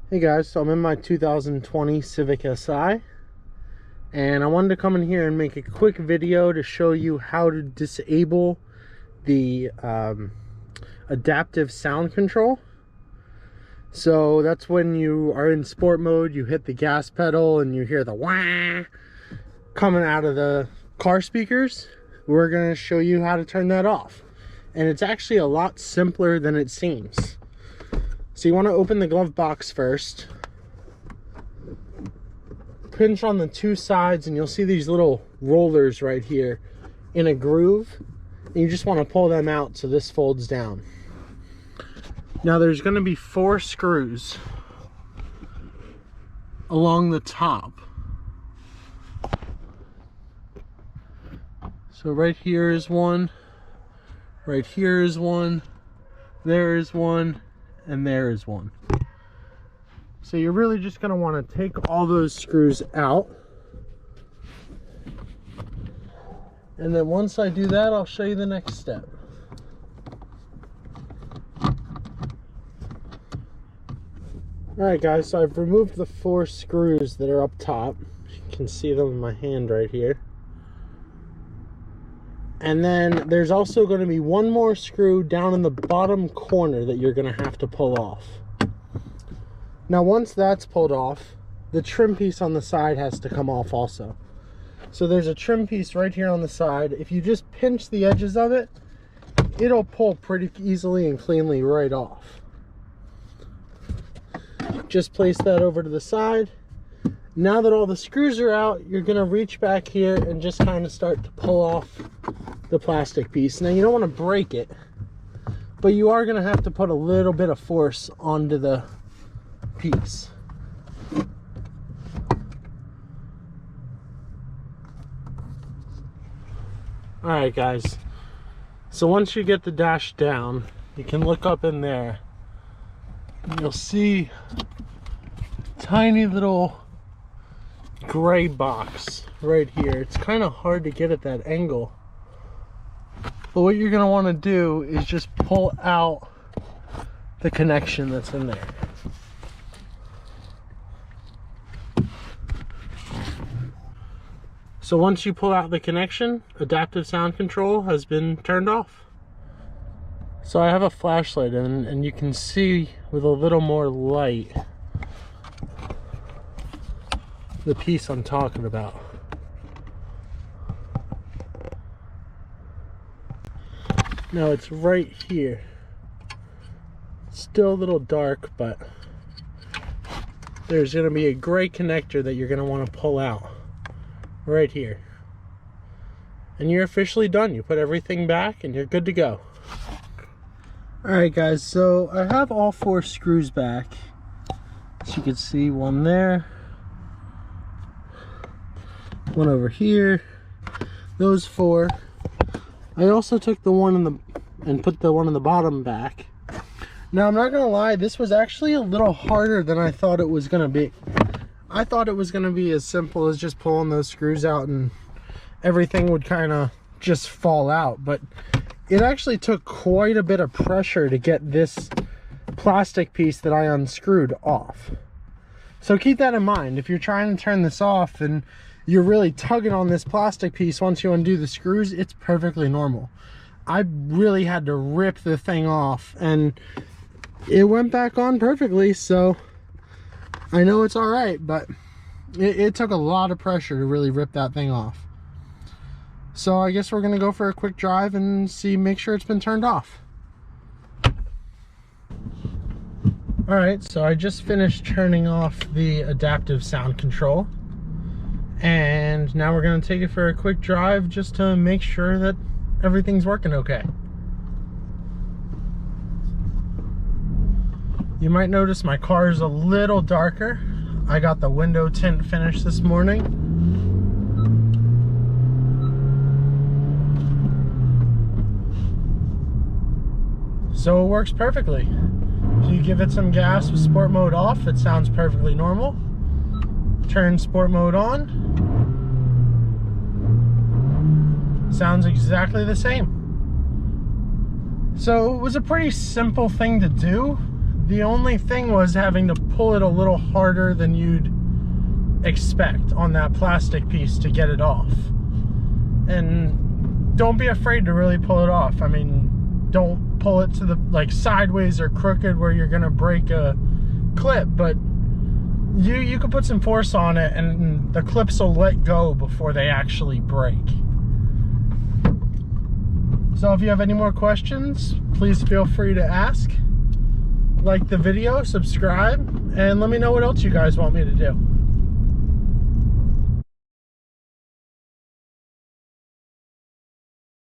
Hey guys, so I'm in my 2020 Civic Si, and I wanted to come in here and make a quick video to show you how to disable the adaptive sound control. So that's when you are in sport mode, you hit the gas pedal and you hear the wah coming out of the car speakers. We're going to show you how to turn that off. And it's actually a lot simpler than it seems. So you want to open the glove box first, pinch on the two sides, and you'll see these little rollers right here in a groove, and you just want to pull them out so this folds down. Now there's going to be 4 screws along the top. So right here is one, right here is one, there is one, and there is one. So you're really just going to want to take all those screws out. And then once I do that, I'll show you the next step. Alright guys, so I've removed the 4 screws that are up top. You can see them in my hand right here. And then there's also going to be one more screw down in the bottom corner that you're going to have to pull off. Now once that's pulled off, the trim piece on the side has to come off also. So there's a trim piece right here on the side. If you just pinch the edges of it, it'll pull pretty easily and cleanly right off. Just place that over to the side. Now that all the screws are out, you're going to reach back here and just kind of start to pull off the plastic piece. Now you don't want to break it, but you are going to have to put a little bit of force onto the piece. Alright guys, so once you get the dash down, you can look up in there and you'll see a tiny little gray box right here. It's kind of hard to get at that angle, but what you're going to want to do is just pull out the connection that's in there. So once you pull out the connection, adaptive sound control has been turned off. So I have a flashlight and you can see with a little more light the piece I'm talking about. Now it's right here. It's still a little dark, but there's going to be a gray connector that you're going to want to pull out right here. And you're officially done. You put everything back and you're good to go. Alright guys, so I have all 4 screws back. As you can see, one there, one over here, those 4. I also took the one in the and put the one in the bottom back. Now I'm not gonna lie, this was actually a little harder than I thought it was gonna be. I thought it was gonna be as simple as just pulling those screws out and everything would kind of just fall out, but it actually took quite a bit of pressure to get this plastic piece that I unscrewed off. So keep that in mind. If you're trying to turn this off and you're really tugging on this plastic piece once you undo the screws, it's perfectly normal. I really had to rip the thing off and it went back on perfectly, so I know it's all right, but it took a lot of pressure to really rip that thing off. So I guess we're gonna go for a quick drive and make sure it's been turned off. All right, so I just finished turning off the adaptive sound control. And now we're going to take it for a quick drive just to make sure that everything's working okay. You might notice my car is a little darker. I got the window tint finished this morning. So it works perfectly. If you give it some gas with sport mode off, it sounds perfectly normal. Turn sport mode on, sounds exactly the same. So it was a pretty simple thing to do. The only thing was having to pull it a little harder than you'd expect on that plastic piece to get it off. And don't be afraid to really pull it off. I mean, don't pull it to the like sideways or crooked where you're gonna break a clip, but you can put some force on it and the clips will let go before they actually break. So if you have any more questions, please feel free to ask. Like the video, subscribe, and let me know what else you guys want me to do.